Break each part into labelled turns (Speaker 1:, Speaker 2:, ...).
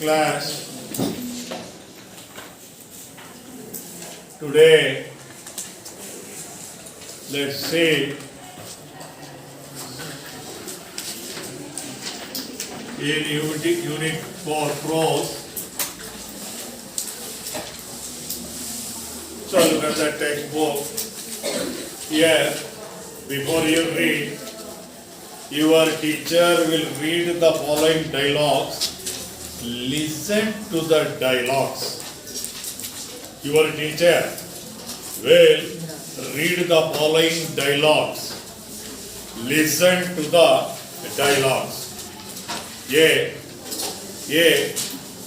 Speaker 1: class. Today, let's see in unit 4 prose. So look at the textbook. Here, before you read, your teacher will read the following dialogues. Listen to the dialogues. Your teacher will read the following dialogues. Listen to the dialogues. A.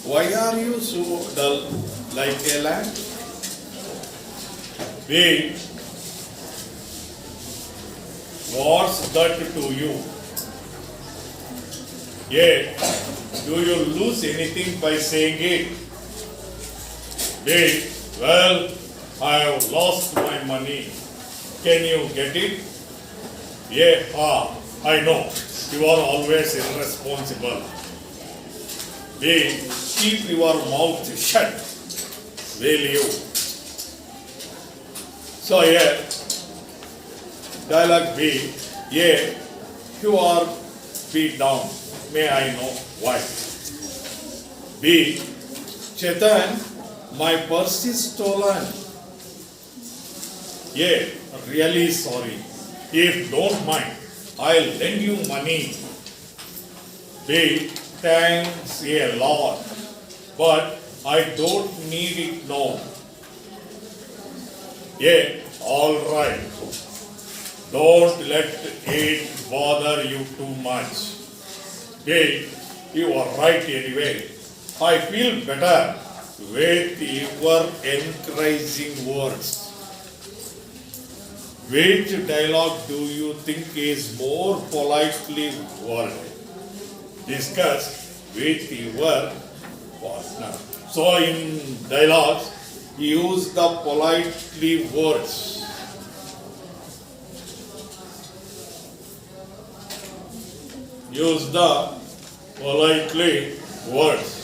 Speaker 1: Why are you so dull like a lamb? B. What's that to you? A. Do you lose anything by saying it? B. Well, I have lost my money. Can you get it? A. I know. You are always irresponsible. B. Keep your mouth shut. Will you? So here, dialogue B. A. You are beat down. May I know why? B. Chetan, my purse is stolen. A. Really sorry. If don't mind, I'll lend you money. B. Thanks a lot, but I don't need it now. A. All right. Don't let it bother you too much. B. You are right anyway. I feel better with your encouraging words. Which dialogue do you think is more politely worded? Discuss with your partner. So in dialogues, use the politely words. Use the politely words.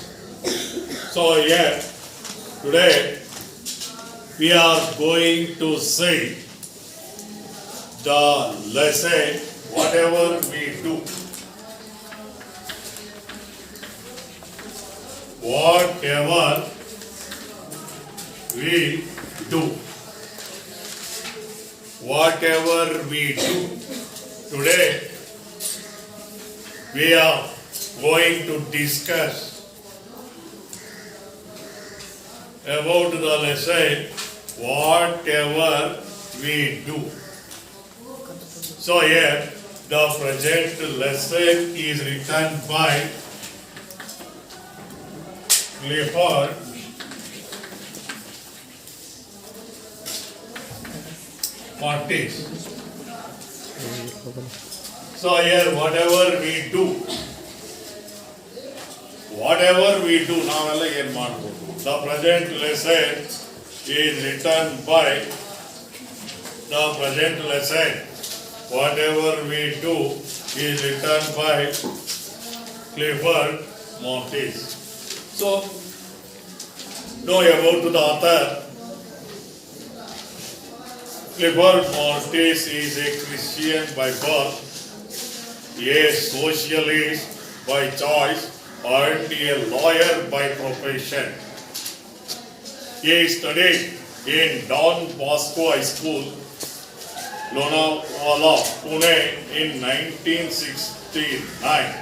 Speaker 1: So here, today, we are going to see the lesson, whatever we do. Whatever we do. Whatever we do. Today, we are going to discuss about the lesson, whatever we do. So here, the present lesson is written by Clifford Martis. So here, whatever we do, ನಾವೆಲ್ಲ ಏನು ಮಾಡ್ಬೋದು? The present lesson is written by whatever we do is written by Clifford Martis. So, know about the author. Clifford Martis is a Christian by birth, a socialist by choice, and a lawyer by profession. He studied in Don Bosco High School, Lonavala, Pune in 1969.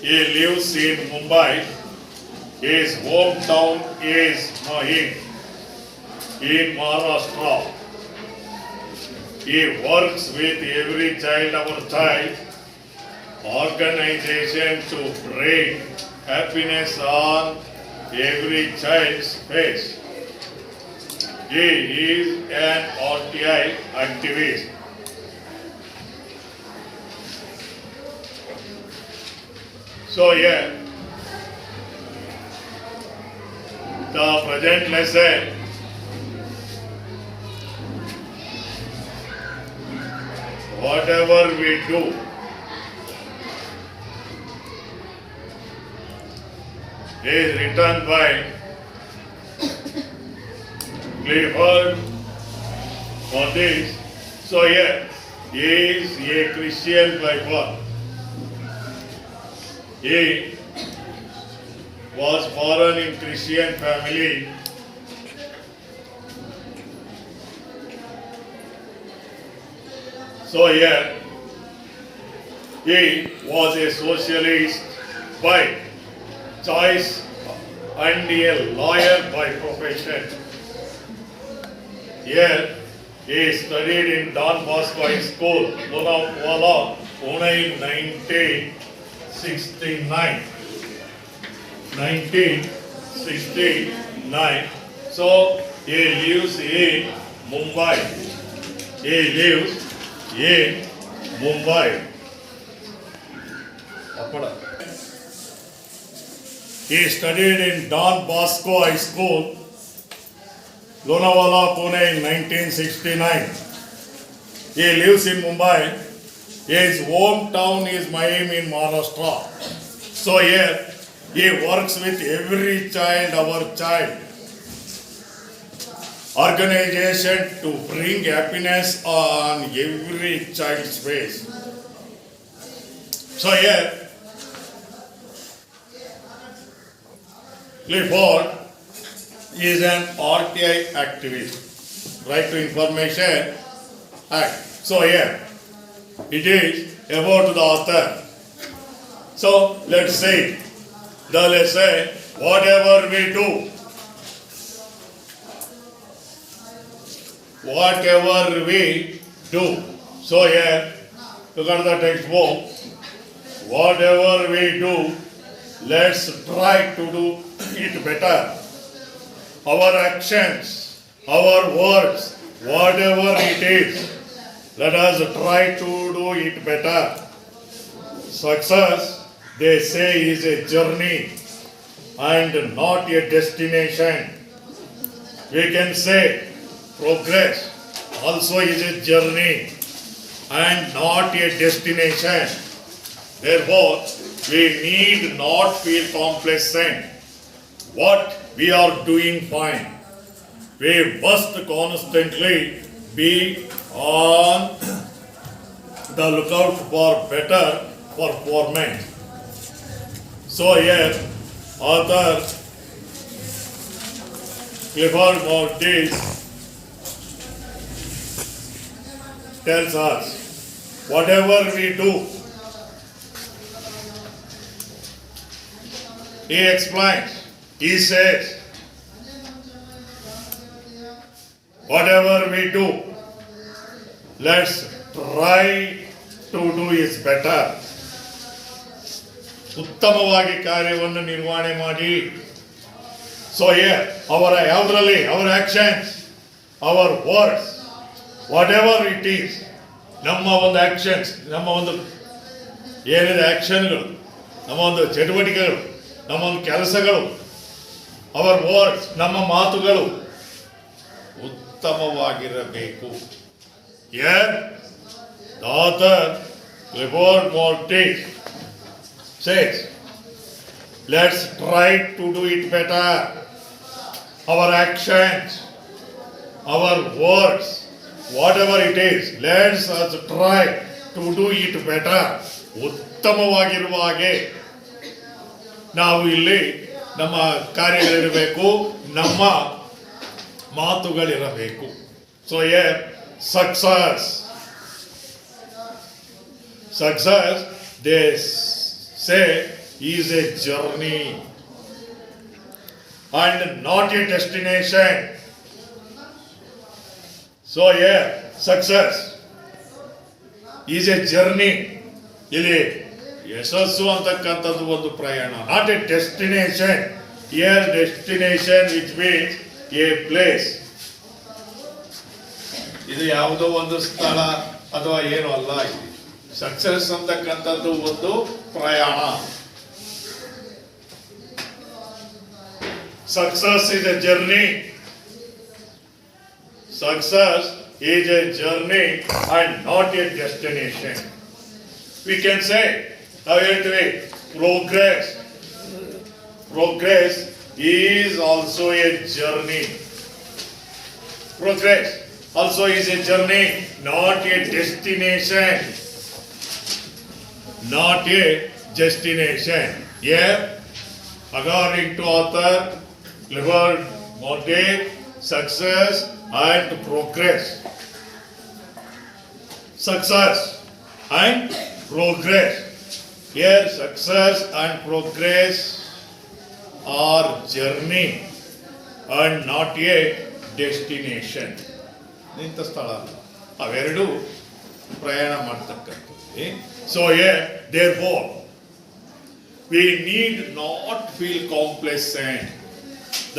Speaker 1: He lives in Mumbai. His hometown is Mahim in Maharashtra. He works with Every Child Our Child organization to bring happiness on every child's face. He is an RTI activist. So here, the present lesson whatever we do is written by Clifford for this. So here, he is a Christian by birth. He was born in Christian family. So here, he was a socialist by choice and a lawyer by profession. Here, he studied in Don Bosco High School, Lonavala, Pune in 1969. 1969. So, he lives in Mumbai. He lives in Mumbai. He studied in Don Bosco High School, Lonavala, Pune in 1969. He lives in Mumbai. His hometown is Mahim in Maharashtra. So here he works with every child, our child. Organization to bring happiness on every child's face. So here Clifford is an RTI activist, Right to Information Act. So here it is about the author. So let's say, whatever we do, So here, look at the textbook. Whatever we do, let's try to do it better. Our actions, our words, whatever it is, let us try to do it better. Success, they say, is a journey and not a destination. We can say progress also is a journey and not a destination. Therefore, we need not feel complacent. What we are doing fine. We must constantly be on the lookout for better performance. So here, author Clifford Mortis tells us, whatever we do, he explains, he says, whatever we do, let's try to do is better. ಉತ್ತಮವಾಗಿ ಕಾರ್ಯವನ್ನು ನಿರ್ವಹಣೆ ಮಾಡಿ. So here, our actions, our words, whatever it is, ನಮ್ಮ ಒಂದು actions, ನಮ್ಮ ಒಂದು ಏನಿದೆ ಆಕ್ಷನ್ಗಳು, ನಮ್ಮ ಒಂದು ಚಟುವಟಿಕೆಗಳು, ನಮ್ಮ ಒಂದು ಕೆಲಸಗಳು, our words, ನಮ್ಮ ಮಾತುಗಳು ಉತ್ತಮವಾಗಿರಬೇಕು. Here, the author Clifford Mortis says, let's try to do it better. Our actions, our words, whatever it is, let's us try to do it better. ಉತ್ತಮವಾಗಿರುವ ಹಾಗೆ ನಾವು ಇಲ್ಲಿ ನಮ್ಮ ಕಾರ್ಯಗಳಿರಬೇಕು, ನಮ್ಮ ಮಾತುಗಳಿರಬೇಕು. So here, success, they say, is a journey and not a destination. So here, success is a journey. ಇಲ್ಲಿ ಯಶಸ್ಸು ಅಂತಕ್ಕಂಥದ್ದು ಒಂದು ಪ್ರಯಾಣ, not A destination. Here destination which means A place. ಇದು ಯಾವುದೋ ಒಂದು ಸ್ಥಳ ಅಥವಾ ಏನು ಅಲ್ಲ. ಸಕ್ಸಸ್ ಅಂತಕ್ಕಂಥದ್ದು ಒಂದು ಪ್ರಯಾಣ. Success is A journey. Success is a journey and not a destination. We can say, ನಾವು ಹೇಳ್ತೀವಿ, progress is also a journey. Progress also is a journey, not a destination. Not a destination. Here, according to author Clifford Morgan, success and progress. Success and progress. Here, success and progress are journey and not a destination. ನಿಂತ ಸ್ಥಳ ಅಲ್ಲ, ಅವೆರಡು ಪ್ರಯಾಣ ಮಾಡ್ತಕ್ಕಂಥದ್ದು. So here, therefore, we need not feel complacent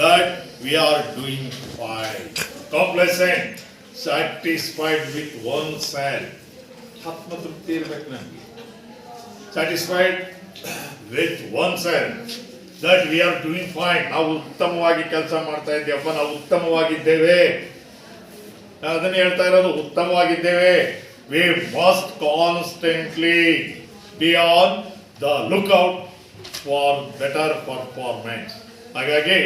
Speaker 1: that we are doing fine. Complacent, satisfied with oneself. ಆತ್ಮತೃಪ್ತಿ ಇರ್ಬೇಕು ನಮಗೆ. Satisfied with oneself that we are doing fine. ನಾವು ಉತ್ತಮವಾಗಿ ಕೆಲಸ ಮಾಡ್ತಾ ಇದ್ದೇವಪ್ಪ, ನಾವು ಉತ್ತಮವಾಗಿದ್ದೇವೆ. ಅದನ್ನು ಹೇಳ್ತಾ ಇರೋದು, ಉತ್ತಮವಾಗಿದ್ದೇವೆ. We must constantly be on the lookout for better performance. ಹಾಗಾಗಿ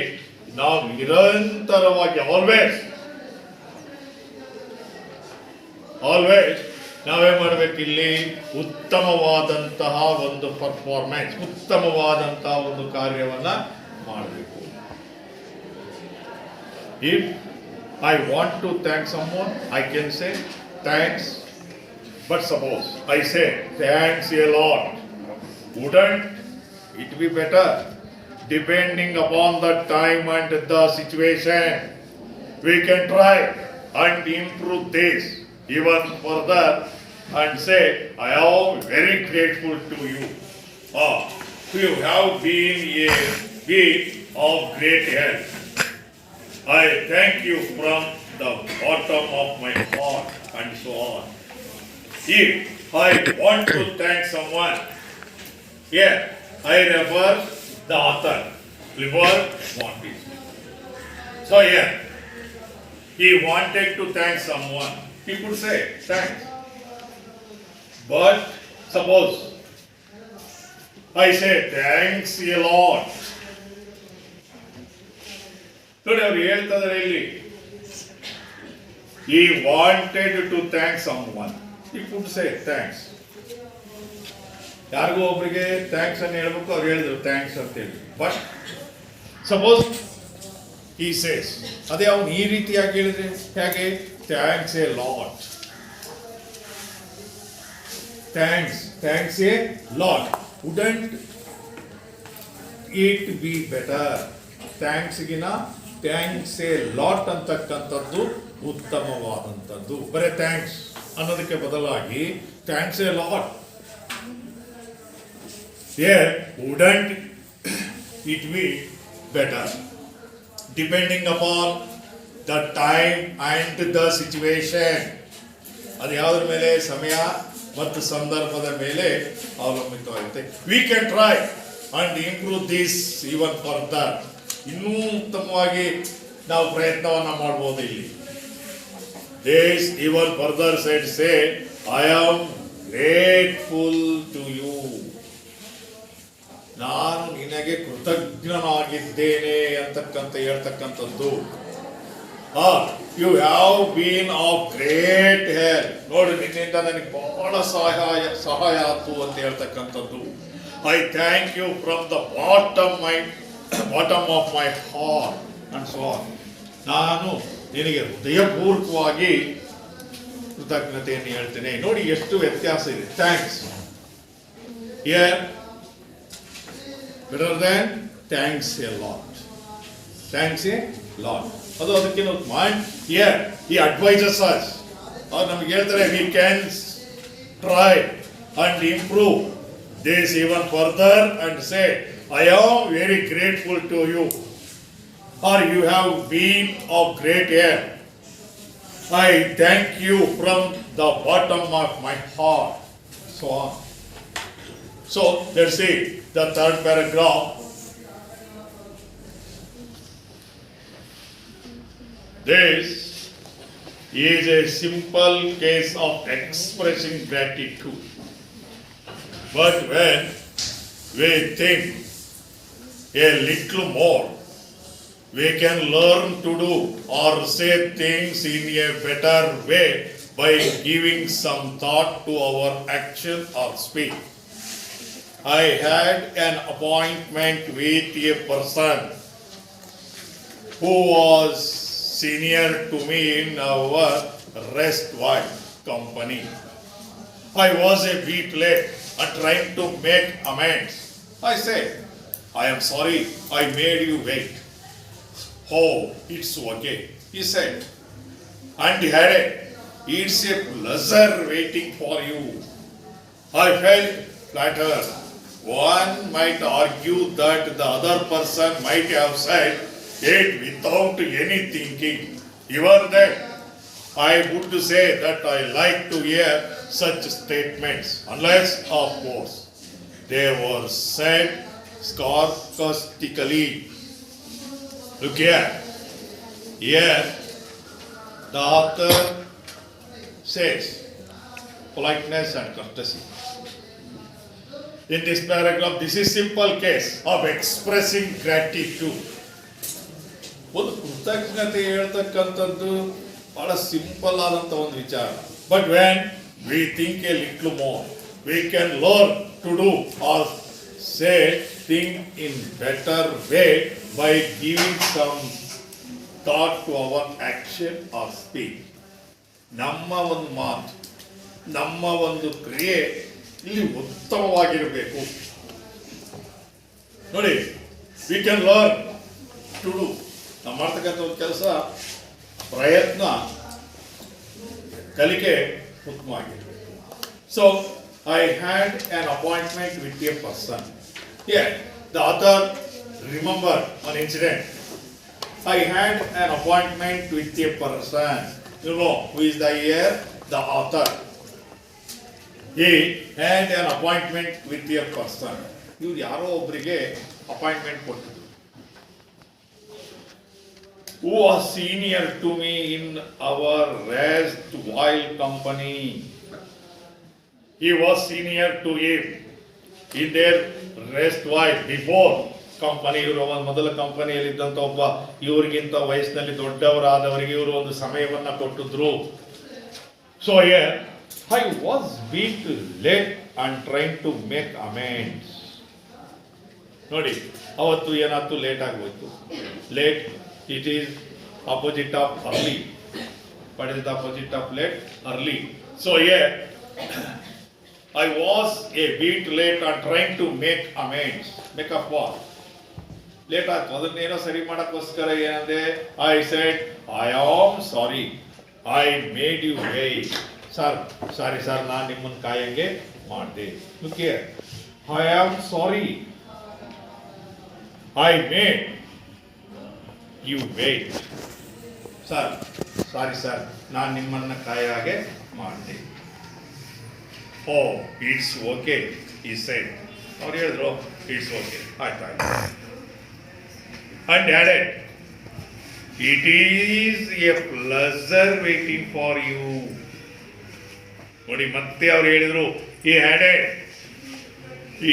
Speaker 1: ನಾವು ನಿರಂತರವಾಗಿ ಆಲ್ವೇಸ್ ನಾವೇ ಮಾಡಬೇಕಿಲ್ಲಿ ಉತ್ತಮವಾದಂತಹ ಒಂದು ಪರ್ಫಾರ್ಮೆನ್ಸ್, ಉತ್ತಮವಾದಂತಹ ಒಂದು ಕಾರ್ಯವನ್ನ ಮಾಡಬೇಕು. If I want to thank someone, I can say thanks. But suppose I say thanks a lot, wouldn't it be better? Depending upon the time and the situation, we can try and improve this even further and say, I am very grateful to you. You have been of great help. I thank you from the bottom of my heart, and so on. If I want to thank someone, here I refer the author, Clifford Morgan. So here, he wanted to thank someone. He could say thanks. But suppose I say thanks a lot. ನೋಡಿ ಅವ್ರು ಹೇಳ್ತಾ ಇದ್ದಾರೆ ಇಲ್ಲಿ, he wanted to thank someone. He could say thanks. ಯಾರಿಗೂ ಒಬ್ಬರಿಗೆ thanks ಅನ್ನು ಹೇಳ್ಬೇಕು, ಅವ್ರು ಹೇಳಿದ್ರು ಥ್ಯಾಂಕ್ಸ್ ಅಂತ ಹೇಳಿ. ಬಟ್ ಸಪೋಸ್ he says, ಅದೇ ಅವನು ಈ ರೀತಿಯಾಗಿ ಹೇಳಿದ್ರೆ ಹೇಗೆ? Thanks a lot. Thanks a lot. Wouldn't it be better? ಥ್ಯಾಂಕ್ಸ್ಗಿನ ಥ್ಯಾಂಕ್ಸ್ ಎ ಲಾಟ್ ಅಂತಕ್ಕಂಥದ್ದು ಉತ್ತಮವಾದಂಥದ್ದು. ಬರೀ ಥ್ಯಾಂಕ್ಸ್ ಅನ್ನೋದಕ್ಕೆ ಬದಲಾಗಿ thanks a lot. Wouldn't it be better? Depending upon the time and the situation. ಅದು ಯಾವುದ್ರ ಮೇಲೆ? ಸಮಯ ಮತ್ತು ಸಂದರ್ಭದ ಮೇಲೆ ಅವಲಂಬಿತವಾಗುತ್ತೆ. We can try and improve this even further. ಇನ್ನೂ ಉತ್ತಮವಾಗಿ ನಾವು ಪ್ರಯತ್ನವನ್ನ ಮಾಡಬಹುದು ಇಲ್ಲಿ. This even further said, say, I am grateful to you. ನಾನು ನಿನಗೆ ಕೃತಜ್ಞನಾಗಿದ್ದೇನೆ ಅಂತಕ್ಕಂಥ ಹೇಳ್ತಕ್ಕಂಥದ್ದು. You have been of great help. ನೋಡಿ, ನಿನ್ನಿಂದ ನನಗೆ ಬಹಳ ಸಹಾಯ ಆಯ್ತು ಅಂತ ಹೇಳ್ತಕ್ಕಂಥದ್ದು. I thank you from the bottom of my heart and so on. ನಾನು ನಿನಗೆ ಹೃದಯಪೂರ್ವಕವಾಗಿ ಕೃತಜ್ಞತೆಯನ್ನು ಹೇಳ್ತೇನೆ. ನೋಡಿ ಎಷ್ಟು ವ್ಯತ್ಯಾಸ ಇದೆ. Thanks here better than thanks a lot. Thanks a lot. ಅದು ಅದಕ್ಕೆ ನಾವು mind here he advises us. ಅವ್ರು ನಮಗೆ ಹೇಳ್ತಾರೆ we can try and improve this even further and say I am very grateful to you, or you have been of great help. I thank you from the bottom of my heart. So on. So let's see the third paragraph. This is a simple case of expressing gratitude. But when we think a little more. We can learn to do or say things in a better way by giving some thought to our action or speech. I had an appointment with a person who was senior to me in our restaurant company. I was a bit late and trying to make amends. I said, I am sorry I made you wait. Oh, it's okay, he said. And he added, it's a pleasure waiting for you. I felt flattered. One might argue that the other person might have said it without any thinking. Even then, I would say that I like to hear such statements, unless, of course, they were said sarcastically. Look here. Here, the author says politeness and courtesy. In this paragraph, this is simple case of expressing gratitude. ಒಂದು ಕೃತಜ್ಞತೆ ಹೇಳ್ತಕ್ಕಂಥದ್ದು ಬಹಳ simple ಆದಂಥ ಒಂದು ವಿಚಾರ. But when we think a little more, we can learn to do or say thing in better way by giving some thought to our action or speech. ನಮ್ಮ ಒಂದು ಮಾತು, ನಮ್ಮ ಒಂದು ಕ್ರಿಯೆ ಇಲ್ಲಿ ಉತ್ತಮವಾಗಿರಬೇಕು. ನೋಡಿ, we can learn to do. ನಾವು ಮಾಡ್ತಕ್ಕಂಥ ಒಂದು ಕೆಲಸ, ಪ್ರಯತ್ನ, ಕಲಿಕೆ ಉತ್ತಮವಾಗಿರಬೇಕು. So I had an appointment with a person. Here the author remember an incident. I had an appointment with a person. You know who is the here? The author. He had an appointment with a person. ಇವ್ರು ಯಾರೋ ಒಬ್ಬರಿಗೆ appointment ಕೊಟ್ಟಿದ್ರು. Who was senior to me in our raised while company. He was senior to him in their raised while before company. ಇವರು ಒಂದು ಮೊದಲ ಕಂಪನಿಯಲ್ಲಿದ್ದಂಥ ಒಬ್ಬ ಇವರಿಗಿಂತ ವಯಸ್ಸಿನಲ್ಲಿ ದೊಡ್ಡವರಾದವರಿಗೆ ಇವರು ಒಂದು ಸಮಯವನ್ನು ಕೊಟ್ಟಿದ್ರು. So I was bit late and trying to make amends. ನೋಡಿ, ಅವತ್ತು ಏನಾಯ್ತು, ಲೇಟ್ ಆಗೋಯ್ತು. Late, it is opposite of early. What is the opposite of late? Early. So I was a bit late and trying to make amends. Make up what? Late ಆಯ್ತು, ಅದನ್ನೇನೋ ಸರಿ ಮಾಡೋಕ್ಕೋಸ್ಕರ ಏನಂದೆ, I said I am sorry I made you wait. Sir, sorry sir, ನಾನು ನಿಮ್ಮನ್ನು ಕಾಯಂಗೆ ಮಾಡಿದೆ. Look here, I am sorry I made you wait. Sir, sorry sir, ನಾನು ನಿಮ್ಮನ್ನು ಕಾಯ ಹಾಗೆ ಮಾಡಿದೆ. Oh, it's okay he said. ಅವ್ರು ಹೇಳಿದ್ರು ಇಟ್ಸ್ ಓಕೆ, ಆಯ್ತಾಯ್ತು. And added, it is a pleasure waiting for you. ನೋಡಿ, ಮತ್ತೆ ಅವ್ರು ಹೇಳಿದ್ರು, he added,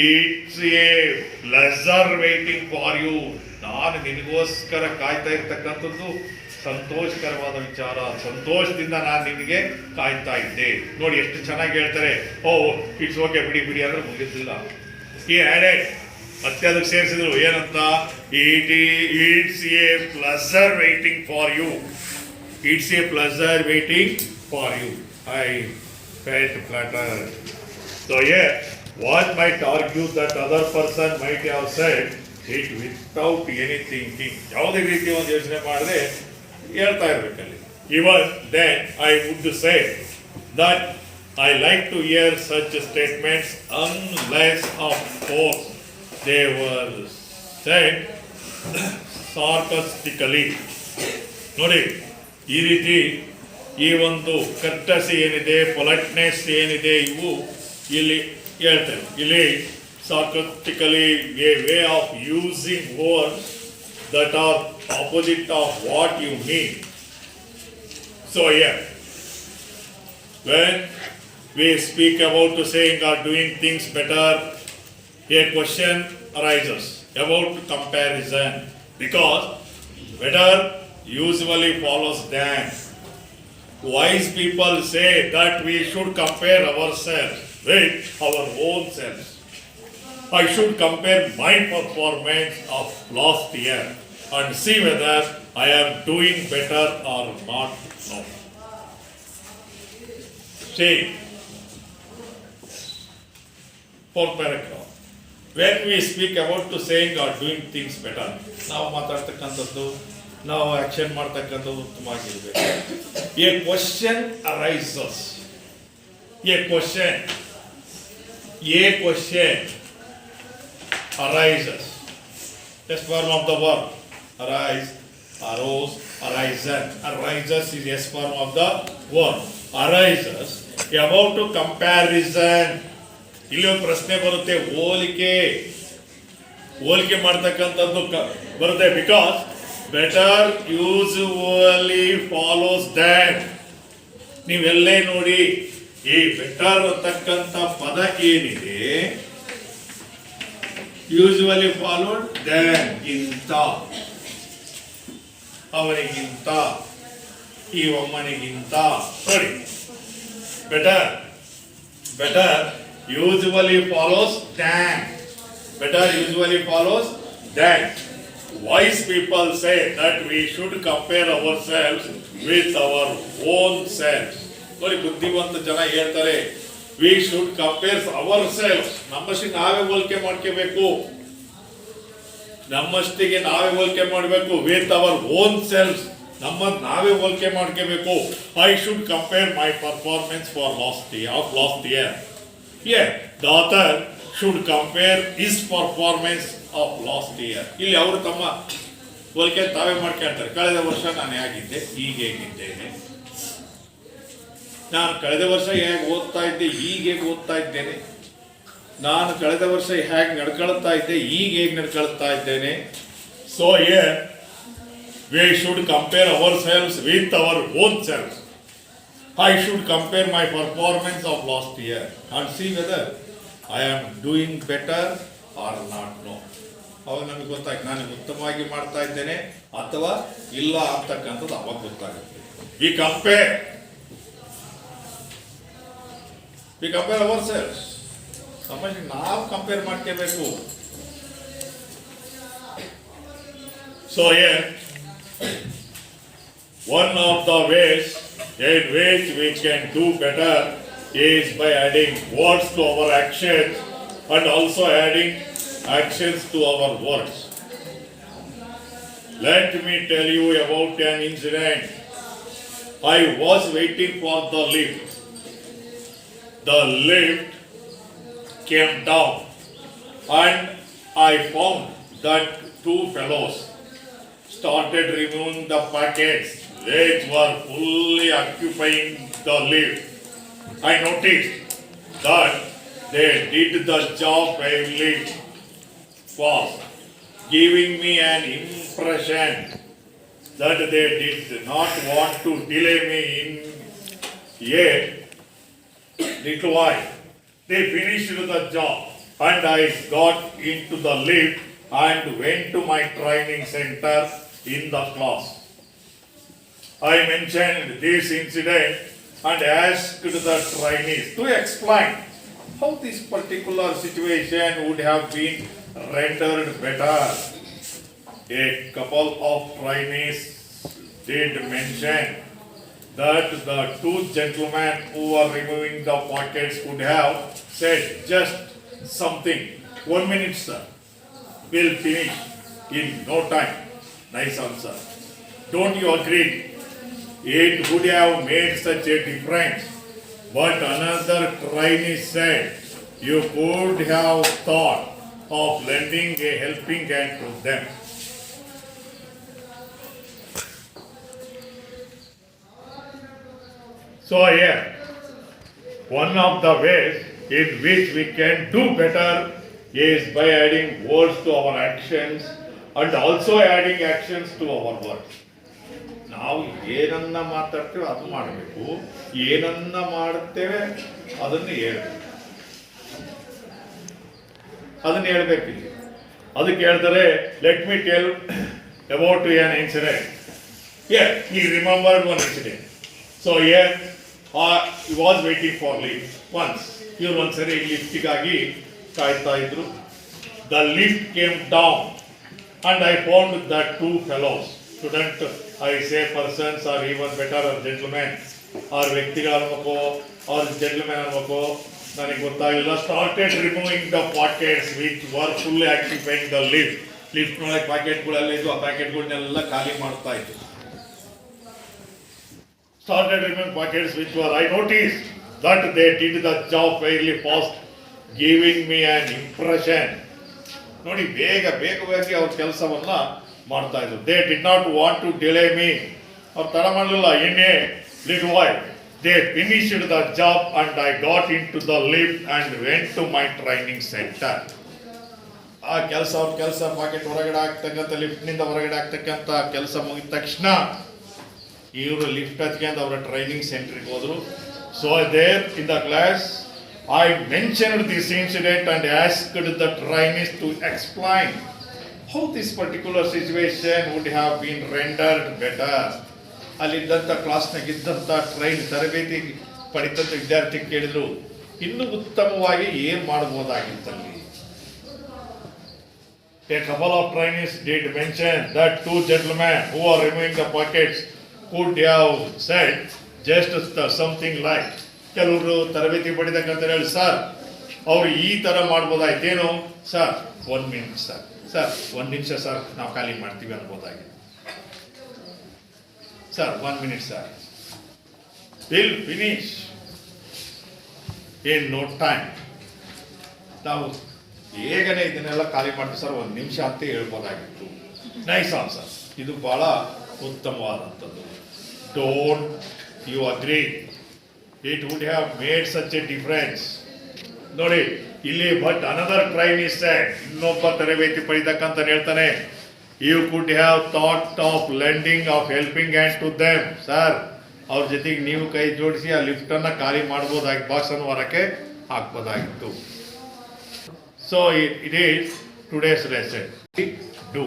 Speaker 1: it's a pleasure waiting for you. ನಾನು ನಿನಗೋಸ್ಕರ ಕಾಯ್ತಾ ಇರ್ತಕ್ಕಂಥದ್ದು ಸಂತೋಷಕರವಾದ ವಿಚಾರ. ಸಂತೋಷದಿಂದ ನಾನು ನಿನಗೆ ಕಾಯ್ತಾ ಇದ್ದೆ. ನೋಡಿ ಎಷ್ಟು ಚೆನ್ನಾಗಿ ಹೇಳ್ತಾರೆ. ಓ, ಇಟ್ಸ್ ಓಕೆ, ಬಿಡಿ ಬಿಡಿ ಅಂದ್ರೆ ಮುಗಿದಿಲ್ಲ. he added, ಮತ್ತೆ ಅದಕ್ಕೆ ಸೇರಿಸಿದ್ರು ಏನಂತ, it's a pleasure waiting for you. It's a pleasure waiting for you. I felt flattered. So one might argue that other person might have said it without any thinking. ಯಾವುದೇ ರೀತಿ ಒಂದು ಯೋಚನೆ ಮಾಡದೆ ಹೇಳ್ತಾ ಇರ್ಬೇಕಲ್ಲಿ. Even then I would say that I like to hear such statements unless of course they were said sarcastically. ನೋಡಿ, ಈ ರೀತಿ ಈ ಒಂದು ಕರ್ಟಸಿ ಏನಿದೆ, ಪೊಲೈಟ್ನೆಸ್ ಏನಿದೆ, ಇವು ಇಲ್ಲಿ ಹೇಳ್ತೇವೆ. ಇಲ್ಲಿ sarcastically a way of using words that are opposite of what you mean. So when we speak about saying or doing things better, a question arises. about comparison because better usually follows than. Wise people say that we should compare ourselves with our own selves. I should compare my performance of last year and see whether I am doing better or not. No. See, fourth paragraph. When we speak about to saying or doing things better, ನಾವು ಮಾತಾಡ್ತಕ್ಕಂಥದ್ದು ನಾವು action ಮಾಡ್ತಕ್ಕಂಥದ್ದು ಉತ್ತಮವಾಗಿರ್ಬೇಕು. A question arises. A question arises. Yes, form of the verb. Arise, arose, arisen. Arises is yes form of the verb. Arises about to comparison. ಇಲ್ಲಿ ಒಂದು ಪ್ರಶ್ನೆ ಬರುತ್ತೆ, ಹೋಲಿಕೆ ಮಾಡ್ತಕ್ಕಂಥದ್ದು ಬರುತ್ತೆ. Because better usually follows than. ನೀವೆಲ್ಲೇ ನೋಡಿ ಈ ಬೆಟರ್ ಅಂತಕ್ಕಂಥ ಪದ ಏನಿದೆ, ಯೂಸುವಲಿ ಫಾಲೋಡ್ ದ್ಯಾನ್, ಗಿಂತ, ಅವನಿಗಿಂತ, ಈ ಒಮ್ಮನಿಗಿಂತ. ನೋಡಿ, better usually follows than. Better usually follows than. Wise people say that we should compare ourselves with our own selves. ನೋಡಿ, ಬುದ್ಧಿವಂತ ಜನ ಹೇಳ್ತಾರೆ we should compare ourselves. ನಮ್ಮಷ್ಟಿಗೆ ನಾವೇ ಹೋಲಿಕೆ ಮಾಡ್ಕೋಬೇಕು, ನಮ್ಮಷ್ಟಿಗೆ ನಾವೇ ಹೋಲಿಕೆ ಮಾಡಬೇಕು. with our own selves, ನಾವೇ ಹೋಲಿಕೆ ಮಾಡ್ಕೋಬೇಕು. I should compare my performance for last year. Yeah, the author should compare his performance of last year. ಇಲ್ಲಿ ಅವರು ತಮ್ಮ ಹೋಲಿಕೆ ತಾವೇ ಮಾಡ್ಕೊಳ್ತಾರೆ. ಕಳೆದ ವರ್ಷ ನಾನು ಹೇಗಿದ್ದೆ, ಈಗ ಹೇಗಿದ್ದೇನೆ, ನಾನು ಕಳೆದ ವರ್ಷ ಹೇಗೆ ಓದ್ತಾ ಇದ್ದೆ, ಈಗ ಹೇಗೆ ಓದ್ತಾ ಇದ್ದೇನೆ, ನಾನು ಕಳೆದ ವರ್ಷ ಹೇಗೆ ನಡ್ಕೊಳ್ತಾ ಇದ್ದೆ, ಈಗ ಹೇಗೆ ನಡ್ಕೊಳ್ತಾ ಇದ್ದೇನೆ. So here we should compare ourselves with our own selves. I should compare my performance of last year and see whether I am doing better or not. No. ಅವಾಗ ನಮಗೆ ಗೊತ್ತಾಯ್ತು ನಾನು ಉತ್ತಮವಾಗಿ ಮಾಡ್ತಾ ಇದ್ದೇನೆ ಅಥವಾ ಇಲ್ಲ ಅಂತಕ್ಕಂಥದ್ದು ಅವಾಗ ಗೊತ್ತಾಗುತ್ತೆ. We compare ourselves. ನಮ್ಮಲ್ಲಿ ನಾವು ಕಂಪೇರ್ ಮಾಡ್ಕೋಬೇಕು. So here one of the ways in which we can do better is by adding words to our actions and also adding actions to our words. Let me tell you about an incident. I was waiting for the lift. The lift came down and I found that two fellows started removing the packets which were fully occupying the lift. I noticed that they did the job very fast, giving me an impression that they did not want to delay me in a little while. They finished the job and I got into the lift and went to my training center in the class. I mentioned this incident and asked the trainees to explain how this particular situation would have been rendered better. A couple of trainees did mention that the two gentlemen who were removing the pockets could have said just something. 1 minute, sir. We'll finish in no time. Nice answer. Don't you agree? It would have made such a difference. But another trainee said, you could have thought of lending a helping hand to them. So here, one of the ways in which we can do better is by adding words to our actions and also adding actions to our words. ನಾವು ಏನನ್ನ ಮಾತಾಡ್ತೇವೆ ಅದು ಮಾಡಬೇಕು, ಏನನ್ನ ಮಾಡುತ್ತೇವೆ ಅದನ್ನು ಹೇಳ್ಬೇಕು. ಅದಕ್ಕೆ ಹೇಳ್ತಾರೆ let me tell about N incident. He remembered one incident. So here he was waiting for lift. Once ಇವ್ರು ಒಂದ್ಸರಿ ಲಿಫ್ಟಿಗಾಗಿ ಕಾಯ್ತಾ ಇದ್ರು. The lift came down and I found that two fellows, shouldn't I say persons or even better or gentlemen or ವ್ಯಕ್ತಿಗಳು ಅನ್ಬೇಕು or gentlemen ಅನ್ಬೇಕು ನನಗೆ ಗೊತ್ತಾಗಿಲ್ಲ, started removing the pockets which were fully occupying the lift. Lift ನೊಳಗೆ ಪ್ಯಾಕೆಟ್ಗಳೆಲ್ಲ ಇದ್ದು ಆ ಪ್ಯಾಕೆಟ್ಗಳನ್ನೆಲ್ಲ ಖಾಲಿ ಮಾಡ್ತಾ ಇತ್ತು. Started removing pockets which were, I noticed that they did the job fairly fast, giving me an impression. ನೋಡಿ ಬೇಗವಾಗಿ ಅವ್ರ ಕೆಲಸವನ್ನ ಮಾಡ್ತಾ ಇದ್ರು. They did not want to delay me. ಅವ್ರು ತಡ ಮಾಡಲಿಲ್ಲ. In a little while they finished the job and I got into the lift and went to my training center. ಆ ಕೆಲಸ ಪಾಕೆಟ್ ಹೊರಗಡೆ ಆಗ್ತಕ್ಕಂಥ ಲಿಫ್ಟ್ನಿಂದ ಹೊರಗಡೆ ಆಗ್ತಕ್ಕಂಥ ಕೆಲಸ ಮುಗಿದ ತಕ್ಷಣ ಇವರು ಲಿಫ್ಟ್ ಹತ್ಕೊಂಡು ಅವರ ಟ್ರೈನಿಂಗ್ ಸೆಂಟ್ರಿಗೆ ಹೋದ್ರು. So there in the class I mentioned this incident and asked the trainees to explain how this particular situation would have been rendered better. ಅಲ್ಲಿದ್ದಂಥ ಕ್ಲಾಸ್ನಾಗ ಇದ್ದಂಥ ತರಬೇತಿ ಪಡಿತಂಥ ವಿದ್ಯಾರ್ಥಿ ಕೇಳಿದ್ರು, ಇನ್ನೂ ಉತ್ತಮವಾಗಿ ಏನು ಮಾಡ್ಬೋದಾಗಿತ್ತಲ್ಲಿ. A couple of trainees did mention that two gentlemen who are removing the pockets could have said just something like, ಕೆಲವರು ತರಬೇತಿ ಪಡಿತಕ್ಕಂತ ಹೇಳಿ ಸರ್ ಅವ್ರು ಈ ತರ ಮಾಡ್ಬೋದಾಯ್ತೇನು ಸರ್, 1 minute ಸರ್ 1 ನಿಮಿಷ ಸರ್ ನಾವು ಖಾಲಿ ಮಾಡ್ತೀವಿ ಅನ್ಬೋದಾಗಿ. Sir 1 minute sir, will finish in no time. ನಾವು ಹೇಗನೆ ಇದನ್ನೆಲ್ಲ ಖಾಲಿ ಮಾಡ್ತೀವಿ ಸರ್, 1 ನಿಮಿಷ ಅಂತ ಹೇಳ್ಬೋದಾಗಿತ್ತು. ನೈಸ್ ಆನ್ಸರ್, ಇದು ಬಹಳ ಉತ್ತಮವಾದಂಥದ್ದು. Don't you agree? It would have made such a difference. ನೋಡಿ ಇಲ್ಲಿ but another trainee is said, ಇನ್ನೊಬ್ಬ ತರಬೇತಿ ಪಡಿತಕ್ಕಂತ ಹೇಳ್ತಾನೆ, you could have thought of lending of helping hand to them. Sir ಅವ್ರ ಜೊತೆಗೆ ನೀವು ಕೈ ಜೋಡಿಸಿ ಆ ಲಿಫ್ಟ್ ಅನ್ನ ಖಾಲಿ ಮಾಡ್ಬೋದಾಗಿ, ಬಾಕ್ಸ್ ಅನ್ನು ಹೊರಕ್ಕೆ ಹಾಕ್ಬೋದಾಗಿತ್ತು. So it is today's lesson. Do.